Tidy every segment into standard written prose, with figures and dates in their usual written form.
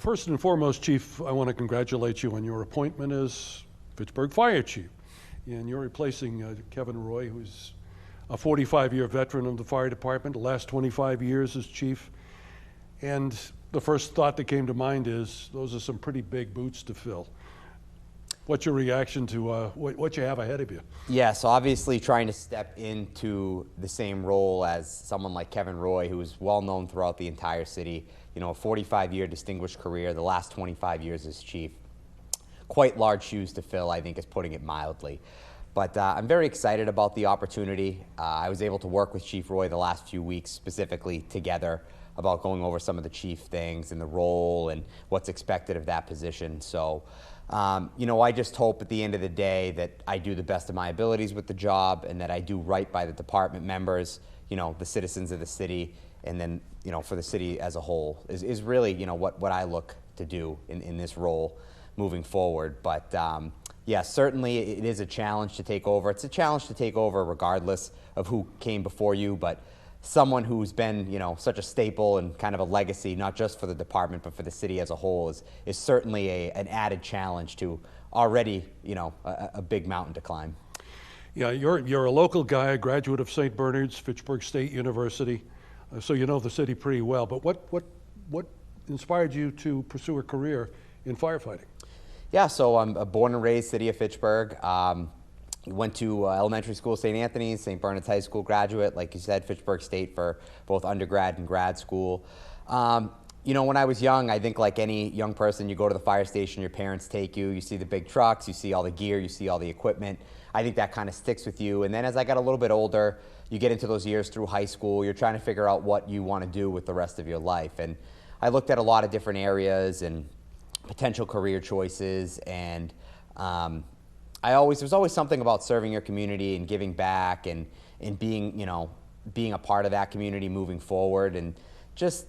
First and foremost, Chief, I want to congratulate you on your appointment as Fitchburg Fire Chief. And you're replacing Kevin Roy, who's a 45-year veteran of the fire department, the last 25 years as chief. And the first thought that came to mind is those are some pretty big boots to fill. What's your reaction to what you have ahead of you? Yes, obviously trying to step into the same role as someone like Kevin Roy, who is well known throughout the entire city. You know, a 45-year distinguished career, the last 25 years as chief. Quite large shoes to fill, I think, is putting it mildly. But I'm very excited about the opportunity. I was able to work with Chief Roy the last few weeks specifically together about going over some of the chief things and the role and what's expected of that position. So, you know, I just hope at the end of the day that I do the best of my abilities with the job and that I do right by the department members, you know, the citizens of the city, and then, you know, for the city as a whole is really, you know, what I look to do in this role moving forward. But yeah, certainly it is a challenge to take over. It's a challenge to take over regardless of who came before you, but someone who's been, you know, such a staple and kind of a legacy, not just for the department, but for the city as a whole, is certainly an added challenge to already, you know, a big mountain to climb. Yeah, you're a local guy, a graduate of St. Bernard's, Fitchburg State University, so you know the city pretty well. But what inspired you to pursue a career in firefighting? Yeah, so I'm a born and raised city of Fitchburg. Went to elementary school, St. Anthony's, St. Bernard's High School graduate, like you said, Fitchburg State for both undergrad and grad school. You know, when I was young, I think like any young person, you go to the fire station, your parents take you, you see the big trucks, you see all the gear, you see all the equipment. I think that kind of sticks with you. And then as I got a little bit older, you get into those years through high school, you're trying to figure out what you want to do with the rest of your life. And I looked at a lot of different areas and potential career choices, and there's always something about serving your community and giving back and being, you know, being a part of that community moving forward, and just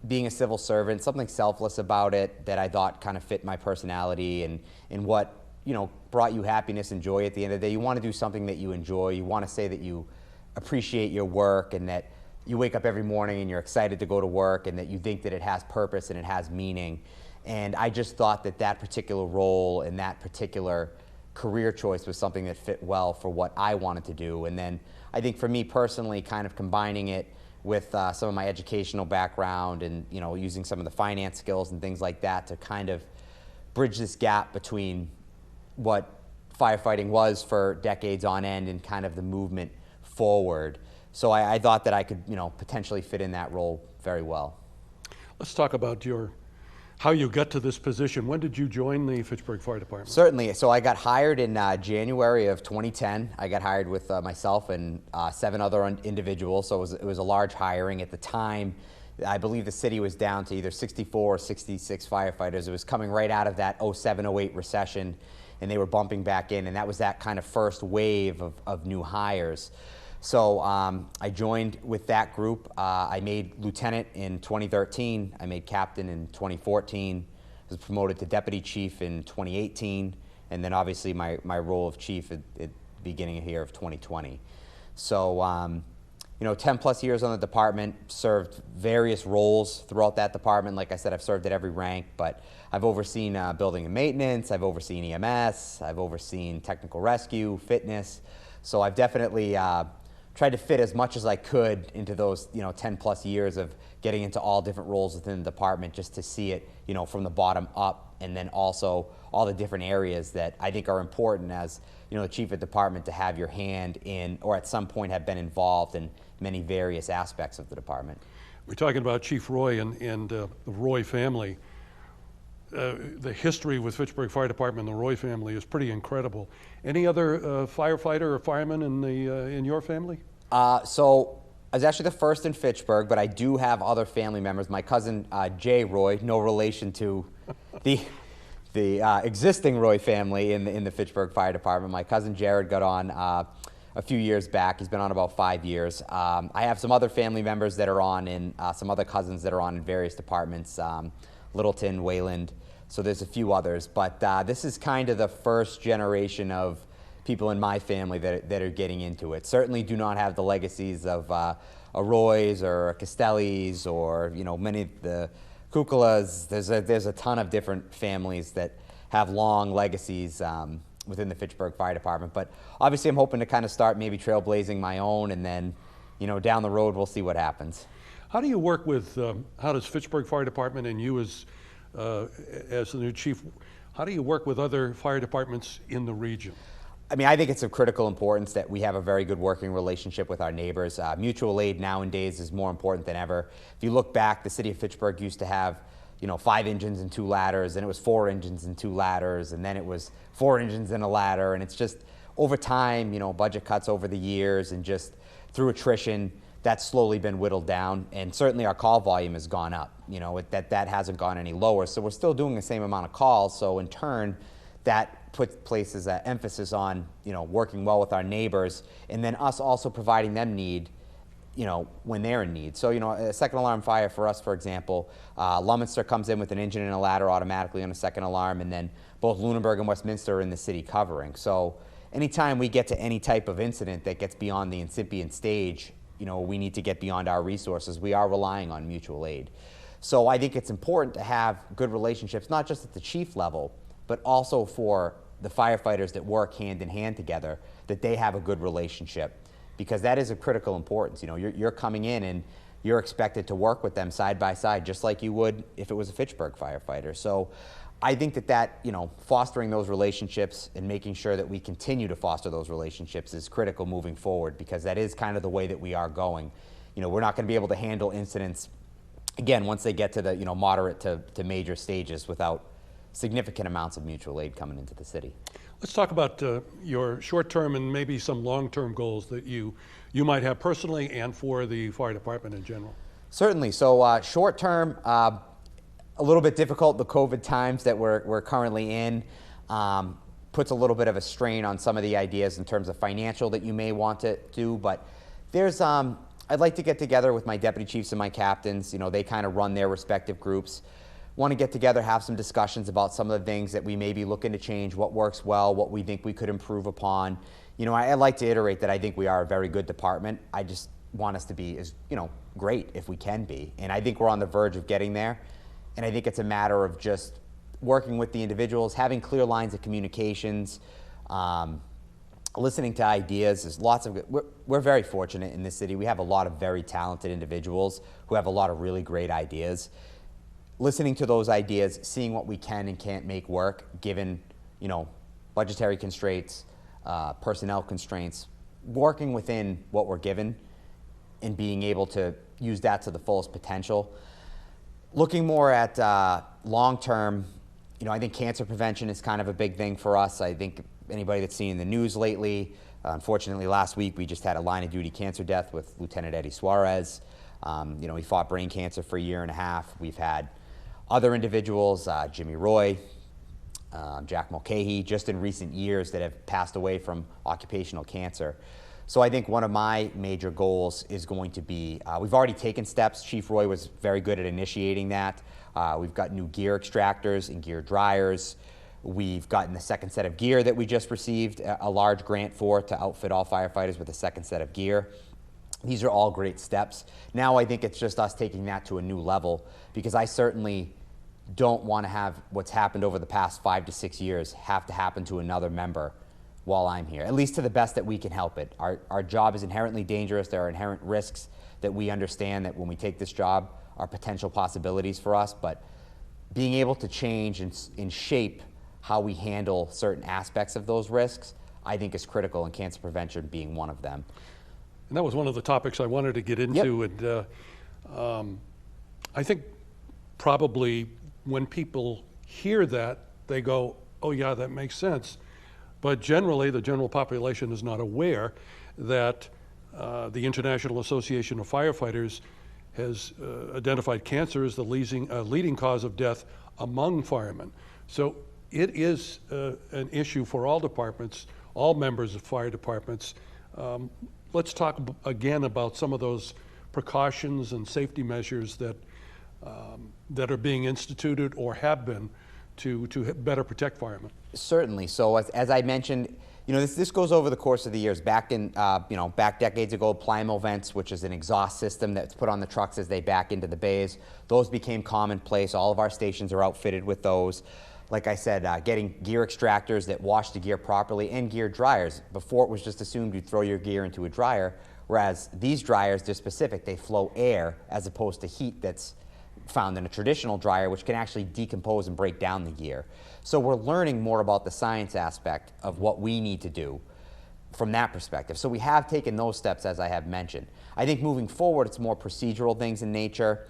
being a civil servant, something selfless about it that I thought kind of fit my personality and what, you know, brought you happiness and joy at the end of the day. You want to do something that you enjoy. You want to say that you appreciate your work and that you wake up every morning and you're excited to go to work and that you think that it has purpose and it has meaning. And I just thought that that particular role and that particular career choice was something that fit well for what I wanted to do. And then I think for me personally, kind of combining it with some of my educational background and, you know, using some of the finance skills and things like that to kind of bridge this gap between what firefighting was for decades on end and kind of the movement forward. So I thought that I could, you know, potentially fit in that role very well. Let's talk about how you got to this position. When did you join the Fitchburg Fire Department? Certainly. So I got hired in January of 2010. I got hired with myself and 7 other individuals, so it was a large hiring. At the time, I believe the city was down to either 64 or 66 firefighters. It was coming right out of that 07-08 recession, and they were bumping back in, and that was that kind of first wave of new hires. So I joined with that group. I made lieutenant in 2013. I made captain in 2014. I was promoted to deputy chief in 2018. And then obviously my role of chief at the beginning here of 2020. So, you know, 10 plus years on the department, served various roles throughout that department. Like I said, I've served at every rank, but I've overseen building and maintenance. I've overseen EMS. I've overseen technical rescue, fitness. So I've definitely tried to fit as much as I could into those, you know, 10 plus years of getting into all different roles within the department, just to see it, you know, from the bottom up, and then also all the different areas that I think are important as, you know, the chief of department to have your hand in, or at some point have been involved in many various aspects of the department. We're talking about Chief Roy and the Roy family. The history with Fitchburg Fire Department and the Roy family is pretty incredible. Any other firefighter or fireman in your family? So I was actually the first in Fitchburg, but I do have other family members. My cousin Jay Roy, no relation to the existing Roy family in the Fitchburg Fire Department. My cousin Jared got on a few years back. He's been on about 5 years. I have some other family members that are on, and some other cousins that are on in various departments, Littleton, Wayland. So there's a few others, but this is kind of the first generation of people in my family that are getting into it. Certainly do not have the legacies of a Roy's or a Castelli's or, you know, many of the Kukulas, there's a ton of different families that have long legacies within the Fitchburg Fire Department. But obviously, I'm hoping to kind of start maybe trailblazing my own, and then, down the road, we'll see what happens. How do you work with, how does Fitchburg Fire Department and you as the new chief, how do you work with other fire departments in the region? I mean, I think it's of critical importance that we have a very good working relationship with our neighbors. Mutual aid nowadays is more important than ever. If you look back, the city of Fitchburg used to have 5 engines and 2 ladders, and it was 4 engines and 2 ladders, and then it was 4 engines and a ladder, and it's just over time, budget cuts over the years, and just through attrition, that's slowly been whittled down, and certainly our call volume has gone up. That hasn't gone any lower, so we're still doing the same amount of calls. So in turn, that places an emphasis on working well with our neighbors, and then us also providing them need when they're in need. So, a second alarm fire for us, for example, Luminster comes in with an engine and a ladder automatically on a second alarm, and then both Lunenburg and Westminster are in the city covering. So anytime we get to any type of incident that gets beyond the incipient stage, we need to get beyond our resources. We are relying on mutual aid. So I think it's important to have good relationships, not just at the chief level, but also for the firefighters that work hand in hand together, that they have a good relationship, because that is of critical importance. You're coming in and you're expected to work with them side by side, just like you would if it was a Fitchburg firefighter. So I think that fostering those relationships and making sure that we continue to foster those relationships is critical moving forward, because that is kind of the way that we are going. We're not going to be able to handle incidents, again, once they get to the moderate to major stages without significant amounts of mutual aid coming into the city. Let's talk about your short-term and maybe some long-term goals that you might have personally and for the fire department in general. Certainly. So short-term, a little bit difficult. The COVID times that we're currently in puts a little bit of a strain on some of the ideas in terms of financial that you may want to do. But there's, I'd like to get together with my deputy chiefs and my captains. They kind of run their respective groups. Want to get together, have some discussions about some of the things that we may be looking to change, what works well, what we think we could improve upon. I like to iterate that I think we are a very good department. I just want us to be as, great if we can be. And I think we're on the verge of getting there. And I think it's a matter of just working with the individuals, having clear lines of communications, listening to ideas. There's lots of, we're very fortunate in this city. We have a lot of very talented individuals who have a lot of really great ideas. Listening to those ideas, seeing what we can and can't make work, given, budgetary constraints, personnel constraints, working within what we're given and being able to use that to the fullest potential. Looking more at long-term, I think cancer prevention is kind of a big thing for us. I think anybody that's seen the news lately, unfortunately last week we just had a line-of-duty cancer death with Lieutenant Eddie Suarez. He fought brain cancer for 1.5 years. We've had other individuals, Jimmy Roy, Jack Mulcahy, just in recent years that have passed away from occupational cancer. So I think one of my major goals is going to be, we've already taken steps. Chief Roy was very good at initiating that. We've got new gear extractors and gear dryers. We've gotten the second set of gear that we just received a large grant for to outfit all firefighters with a second set of gear. These are all great steps. Now I think it's just us taking that to a new level, because I certainly don't want to have what's happened over the past 5 to 6 years have to happen to another member while I'm here, at least to the best that we can help it. Our job is inherently dangerous. There are inherent risks that we understand that when we take this job are potential possibilities for us, but being able to change and shape how we handle certain aspects of those risks, I think is critical, and cancer prevention being one of them. And that was one of the topics I wanted to get into. Yep. And I think probably when people hear that, they go, oh yeah, that makes sense. But generally, the general population is not aware that the International Association of Firefighters has identified cancer as the leading cause of death among firemen. So it is an issue for all departments, all members of fire departments. Let's talk again about some of those precautions and safety measures that are being instituted or have been to better protect firemen. Certainly. So as I mentioned, This goes over the course of the years. Back decades ago, Plimo vents, which is an exhaust system that's put on the trucks as they back into the bays, those became commonplace. All of our stations are outfitted with those. Like I said, getting gear extractors that wash the gear properly and gear dryers. Before, it was just assumed you'd throw your gear into a dryer, whereas these dryers, they're specific. They flow air as opposed to heat that's found in a traditional dryer, which can actually decompose and break down the gear. So we're learning more about the science aspect of what we need to do from that perspective. So we have taken those steps, as I have mentioned. I think moving forward, it's more procedural things in nature.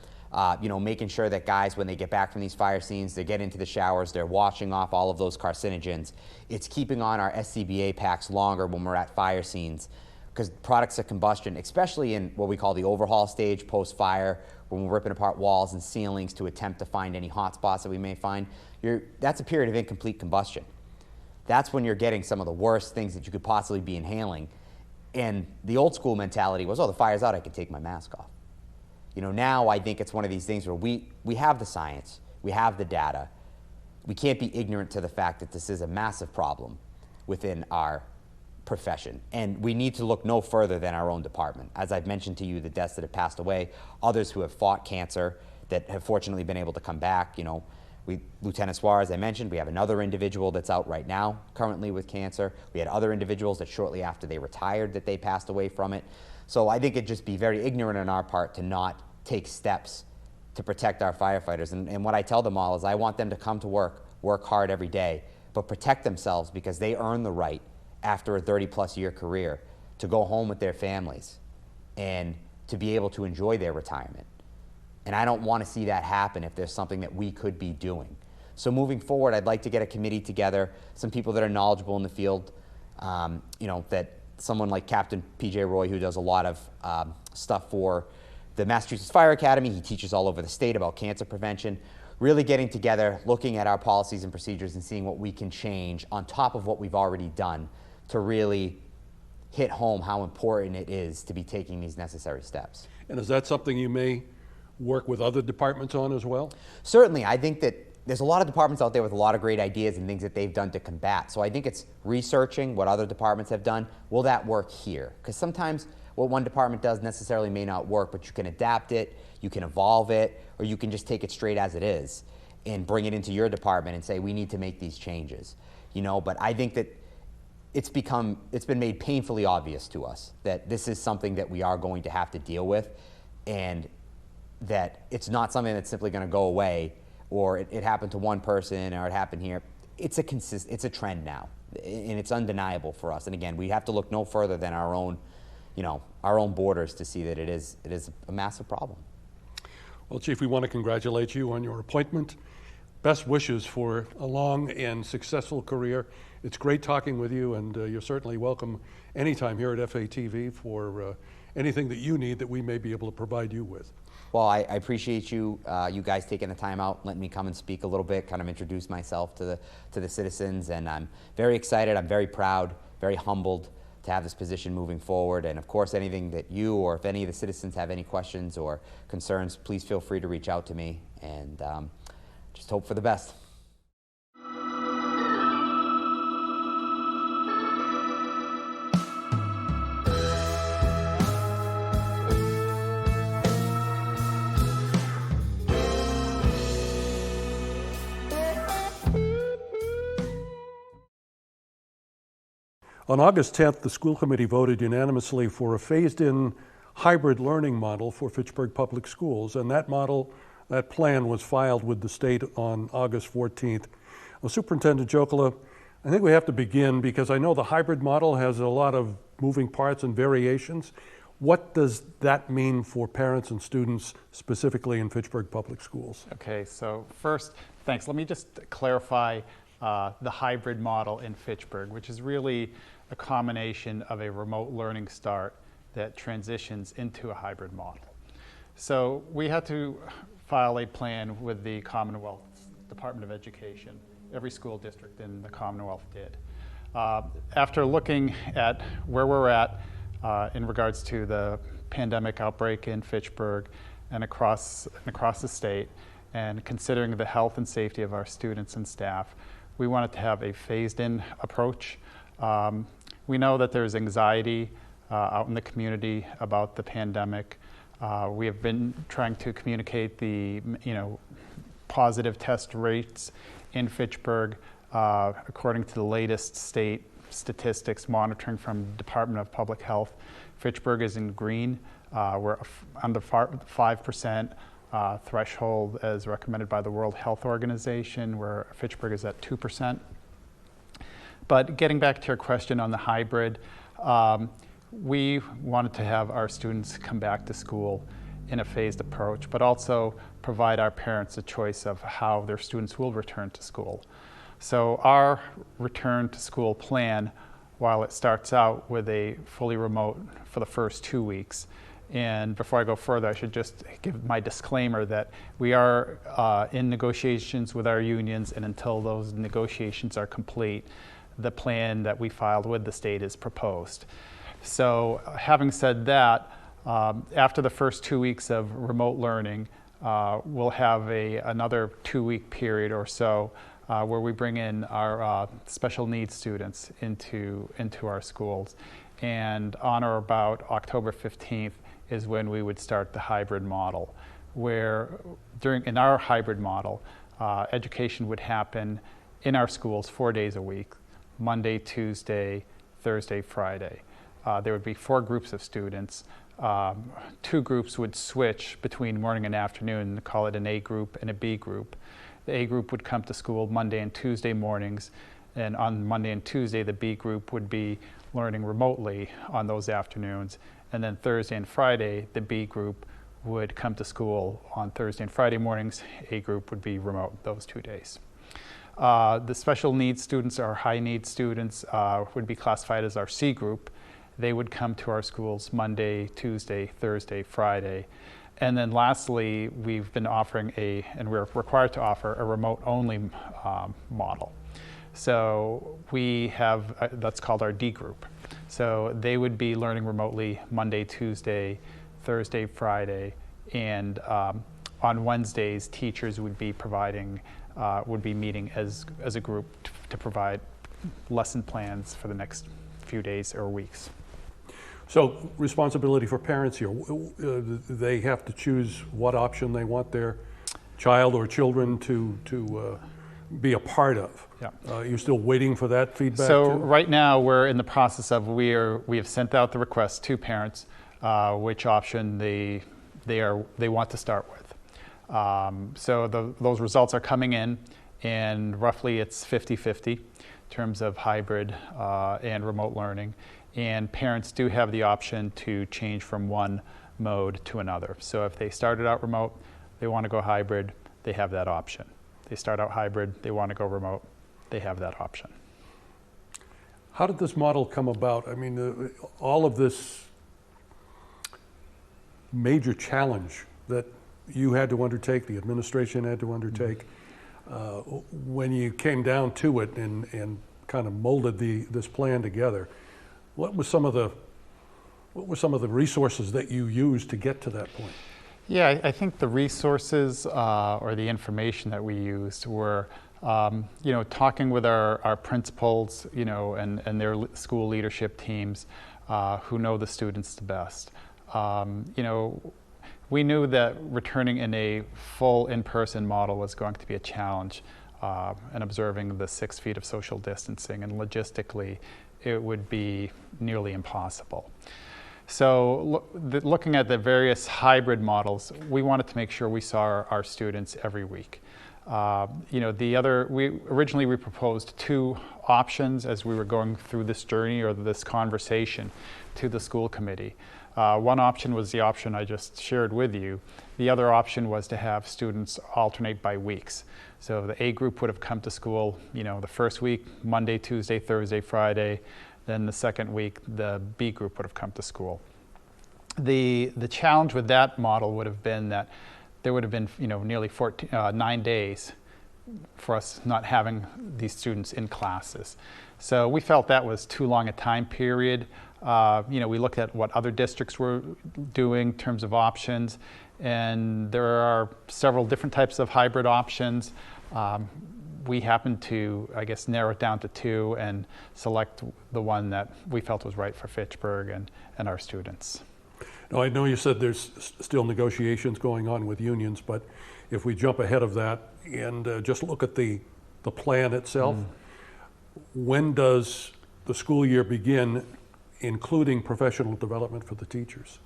Making sure that guys, when they get back from these fire scenes, they get into the showers, they're washing off all of those carcinogens. It's keeping on our SCBA packs longer when we're at fire scenes, because products of combustion, especially in what we call the overhaul stage post-fire, when we're ripping apart walls and ceilings to attempt to find any hot spots that we may find, that's a period of incomplete combustion. That's when you're getting some of the worst things that you could possibly be inhaling. And the old school mentality was, oh, the fire's out, I can take my mask off. Now I think it's one of these things where we have the science, we have the data. We can't be ignorant to the fact that this is a massive problem within our profession. And we need to look no further than our own department. As I've mentioned to you, the deaths that have passed away, others who have fought cancer that have fortunately been able to come back. Lieutenant Suarez, I mentioned, we have another individual that's out right now currently with cancer. We had other individuals that shortly after they retired that they passed away from it. So I think it'd just be very ignorant on our part to not take steps to protect our firefighters. And what I tell them all is I want them to come to work hard every day, but protect themselves, because they earn the right after a 30-plus year career to go home with their families and to be able to enjoy their retirement. And I don't want to see that happen if there's something that we could be doing. So moving forward, I'd like to get a committee together, some people that are knowledgeable in the field, that someone like Captain P.J. Roy, who does a lot of stuff for the Massachusetts Fire Academy. He teaches all over the state about cancer prevention. Really getting together, looking at our policies and procedures and seeing what we can change on top of what we've already done to really hit home how important it is to be taking these necessary steps. And is that something you may work with other departments on as well? Certainly. I think that there's a lot of departments out there with a lot of great ideas and things that they've done to combat. So I think it's researching what other departments have done. Will that work here? Because sometimes what one department does necessarily may not work, but you can adapt it, you can evolve it, or you can just take it straight as it is and bring it into your department and say, we need to make these changes. But I think that it's been made painfully obvious to us that this is something that we are going to have to deal with, and that it's not something that's simply going to go away, or it happened to one person, or it happened here. It's a trend now, and it's undeniable for us. And again, we have to look no further than our own borders to see that it is a massive problem. Well, Chief, we want to congratulate you on your appointment. Best wishes for a long and successful career. It's great talking with you, and you're certainly welcome anytime here at FATV for anything that you need that we may be able to provide you with. Well, I appreciate you guys taking the time out, letting me come and speak a little bit, kind of introduce myself to the citizens, and I'm very excited, I'm very proud, very humbled to have this position moving forward. And of course, anything that you or if any of the citizens have any questions or concerns, please feel free to reach out to me, and just hope for the best. On August 10th, the school committee voted unanimously for a phased-in hybrid learning model for Fitchburg Public Schools, and that plan was filed with the state on August 14th. Well, Superintendent Jokela, I think we have to begin because I know the hybrid model has a lot of moving parts and variations. What does that mean for parents and students, specifically in Fitchburg Public Schools? Okay, so first, thanks. Let me just clarify the hybrid model in Fitchburg, which is really a combination of a remote learning start that transitions into a hybrid model. So we had to file a plan with the Commonwealth Department of Education. Every school district in the Commonwealth did. After looking at where we're at in regards to the pandemic outbreak in Fitchburg and across the state, and considering the health and safety of our students and staff, we wanted to have a phased-in approach We know that there's anxiety out in the community about the pandemic. We have been trying to communicate the positive test rates in Fitchburg. According to the latest state statistics monitoring from Department of Public Health, Fitchburg is in green. We're under 5% threshold as recommended by the World Health Organization, where Fitchburg is at 2%. But getting back to your question on the hybrid, we wanted to have our students come back to school in a phased approach, but also provide our parents a choice of how their students will return to school. So our return to school plan, while it starts out with a fully remote for the first 2 weeks, and before I go further, I should just give my disclaimer that we are in negotiations with our unions, and until those negotiations are complete, the plan that we filed with the state is proposed. So having said that, after the first 2 weeks of remote learning, we'll have another 2-week period or so where we bring in our special needs students into our schools. And on or about October 15th is when we would start the hybrid model, where in our hybrid model, education would happen in our schools 4 days a week, Monday, Tuesday, Thursday, Friday. There would be 4 groups of students. 2 groups would switch between morning and afternoon, call it an A group and a B group. The A group would come to school Monday and Tuesday mornings, and on Monday and Tuesday, the B group would be learning remotely on those afternoons. And then Thursday and Friday, the B group would come to school on Thursday and Friday mornings. A group would be remote those 2 days. The special needs students, or high needs students, would be classified as our C group. They would come to our schools Monday, Tuesday, Thursday, Friday. And then lastly, we've been offering and we're required to offer a remote-only model. So we have, that's called our D group. So they would be learning remotely Monday, Tuesday, Thursday, Friday, and on Wednesdays, teachers would be meeting as a group to provide lesson plans for the next few days or weeks. So responsibility for parents here. They have to choose what option they want their child or children to be a part of. Yeah. You're still waiting for that feedback? So too? right now we're in the process of we have sent out the request to parents which option they want to start with. So those results are coming in, and roughly it's 50-50 in terms of hybrid and remote learning. And parents do have the option to change from one mode to another. So if they started out remote, they want to go hybrid, they have that option. They start out hybrid, they want to go remote, they have that option. How did this model come about? I mean, all of this major challenge that you had to undertake, the administration had to undertake, when you came down to it and kind of molded this plan together, what were some of the resources that you used to get to that point? Yeah, I think the resources or the information that we used were, talking with our principals, and their school leadership teams who know the students the best. We knew that returning in a full in-person model was going to be a challenge, and observing the 6 feet of social distancing, and logistically, it would be nearly impossible. So looking at the various hybrid models, we wanted to make sure we saw our students every week. Originally we proposed 2 options as we were going through this journey or this conversation to the school committee. One option was the option I just shared with you. The other option was to have students alternate by weeks. So the A group would have come to school, the first week, Monday, Tuesday, Thursday, Friday. Then the second week, the B group would have come to school. The challenge with that model would have been that there would have been, nearly 9 days for us not having these students in classes. So we felt that was too long a time period. We looked at what other districts were doing in terms of options, and there are several different types of hybrid options. we happened to, I guess, narrow it down to 2 and select the one that we felt was right for Fitchburg and our students. Now, I know you said there's still negotiations going on with unions, but if we jump ahead of that and just look at the plan itself, when does the school year begin, including professional development for the teachers?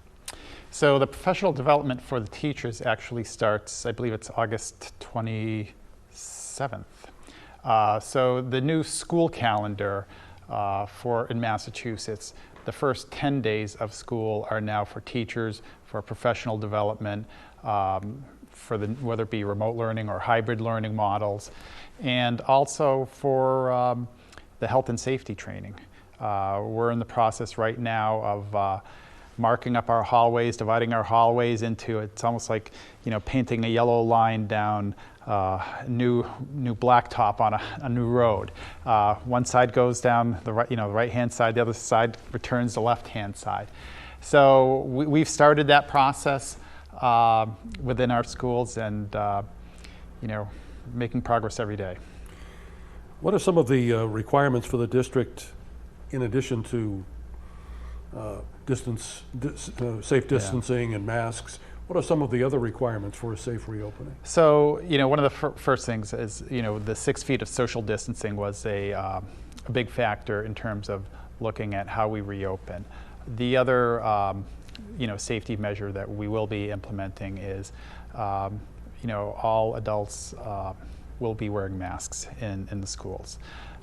So the professional development for the teachers actually starts, I believe it's August 27th. So the new school calendar in Massachusetts, the first 10 days of school are now for teachers, for professional development, whether it be remote learning or hybrid learning models, and also for the health and safety training. We're in the process right now of marking up our hallways, dividing our hallways into, it's almost like, painting a yellow line down new blacktop on a new road. One side goes down the right, right-hand side, the other side returns the left-hand side. So we've started that process within our schools, and making progress every day. What are some of the requirements for the district, in addition to safe distancing and masks? What are some of the other requirements for a safe reopening? So, one of the first things is, the 6 feet of social distancing was a big factor in terms of looking at how we reopen. The other, safety measure that we will be implementing is, all adults will be wearing masks in the schools.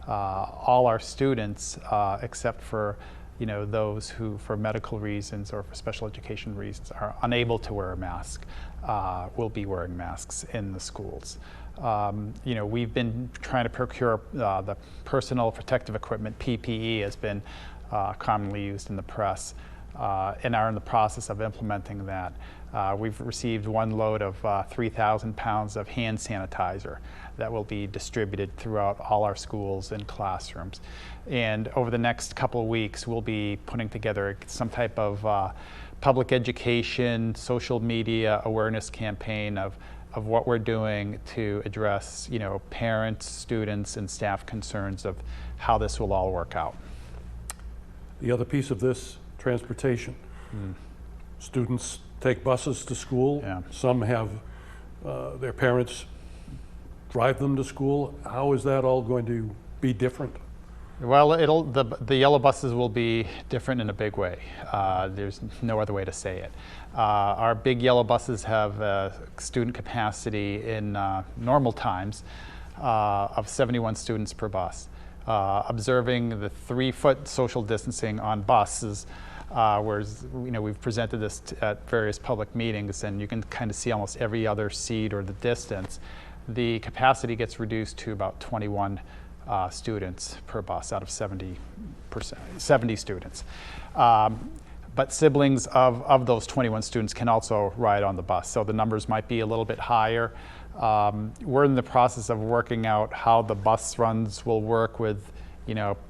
All our students, except for those who, for medical reasons or for special education reasons, are unable to wear a mask, will be wearing masks in the schools. We've been trying to procure the personal protective equipment, PPE, has been commonly used in the press, and are in the process of implementing that. We've received one load of 3,000 pounds of hand sanitizer that will be distributed throughout all our schools and classrooms. And over the next couple of weeks, we'll be putting together some type of public education, social media awareness campaign of what we're doing to address, parents, students, and staff concerns of how this will all work out. The other piece of this, transportation. Students take buses to school. Yeah. Some have their parents drive them to school. How is that all going to be different? Well, the yellow buses will be different in a big way. There's no other way to say it. Our big yellow buses have student capacity in normal times of 71 students per bus. Observing the 3-foot social distancing on buses, whereas we've presented this at various public meetings, and you can kind of see almost every other seat or the distance. The capacity gets reduced to about 21 students per bus out of 70 students. But siblings of those 21 students can also ride on the bus, so the numbers might be a little bit higher. We're in the process of working out how the bus runs will work with,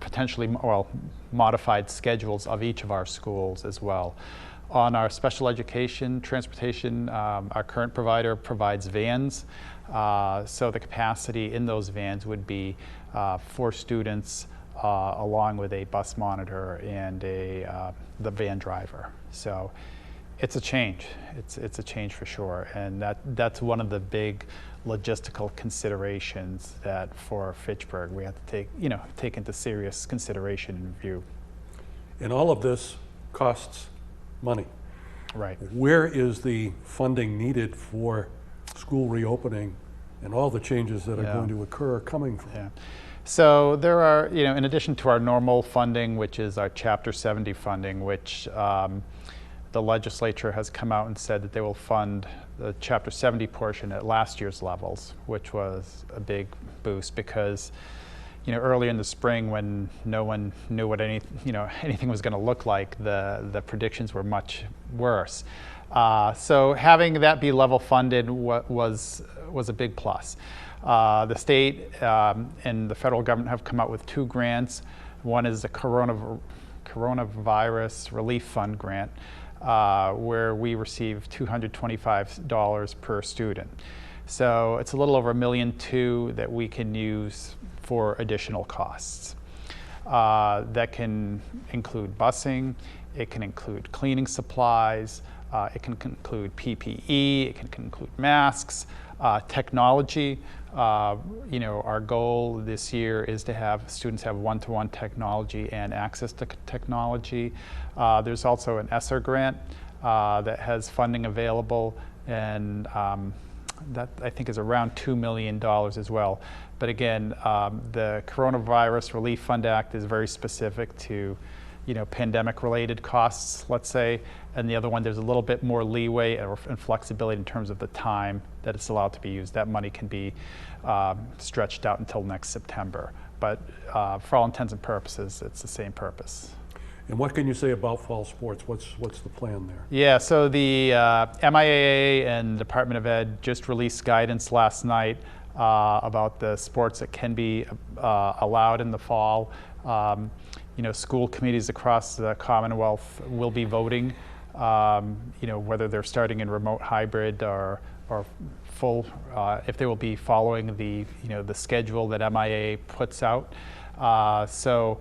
potentially, modified schedules of each of our schools as well. On our special education transportation, our current provider provides vans, so the capacity in those vans would be 4 students along with a bus monitor and the van driver. So it's a change. It's a change for sure, and that's one of the big logistical considerations that for Fitchburg we have to take into serious consideration and review. And all of this costs money. Right. Where is the funding needed for school reopening and all the changes that are going to occur coming from? Yeah. So there are, in addition to our normal funding, which is our Chapter 70 funding, which the legislature has come out and said that they will fund the Chapter 70 portion at last year's levels, which was a big boost because, earlier in the spring when no one knew what anything was going to look like, the predictions were much worse. So having that be level funded was a big plus. The state and the federal government have come out with 2 grants. One is the Coronavirus Relief Fund grant, where we receive $225 per student. So it's a little over $1.2 million that we can use for additional costs. That can include busing, it can include cleaning supplies, it can include PPE, it can include masks, technology. Our goal this year is to have students have one-to-one technology and access to technology. There's also an ESSER grant that has funding available, and that I think is around $2 million as well. But again, the Coronavirus Relief Fund Act is very specific to pandemic-related costs, let's say, and the other one, there's a little bit more leeway and flexibility in terms of the time that it's allowed to be used. That money can be stretched out until next September. But for all intents and purposes, it's the same purpose. And what can you say about fall sports? What's the plan there? Yeah, so the MIAA and Department of Ed just released guidance last night about the sports that can be allowed in the fall. School committees across the Commonwealth will be voting, whether they're starting in remote hybrid or full, if they will be following the schedule that MIA puts out. So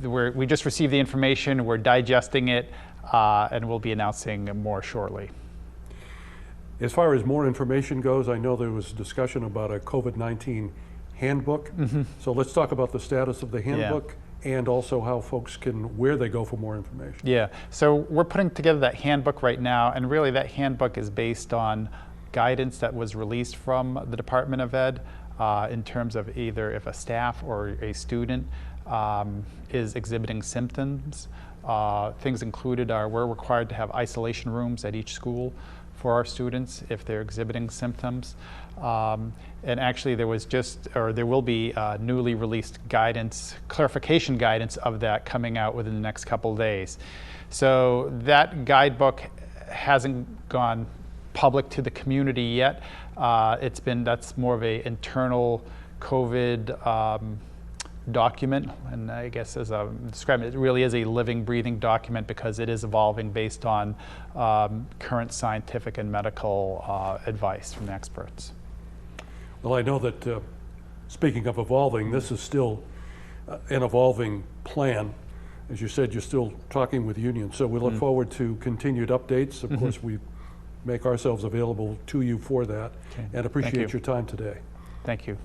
we just received the information, we're digesting it, and we'll be announcing more shortly. As far as more information goes, I know there was discussion about a COVID-19 handbook. Mm-hmm. So let's talk about the status of the handbook. Yeah. And also how folks where they go for more information. Yeah, so we're putting together that handbook right now, and really that handbook is based on guidance that was released from the Department of Ed in terms of either if a staff or a student is exhibiting symptoms. Things included are we're required to have isolation rooms at each school for our students if they're exhibiting symptoms. And actually there will be newly released guidance, clarification guidance of that coming out within the next couple of days. So that guidebook hasn't gone public to the community yet. That's more of an internal COVID document, and I guess as I'm describing it, it really is a living, breathing document because it is evolving based on current scientific and medical advice from experts. Well, I know that speaking of evolving, this is still an evolving plan. As you said, you're still talking with unions, so we look forward to continued updates. Of course, we make ourselves available to you for that, and appreciate your time today. Thank you.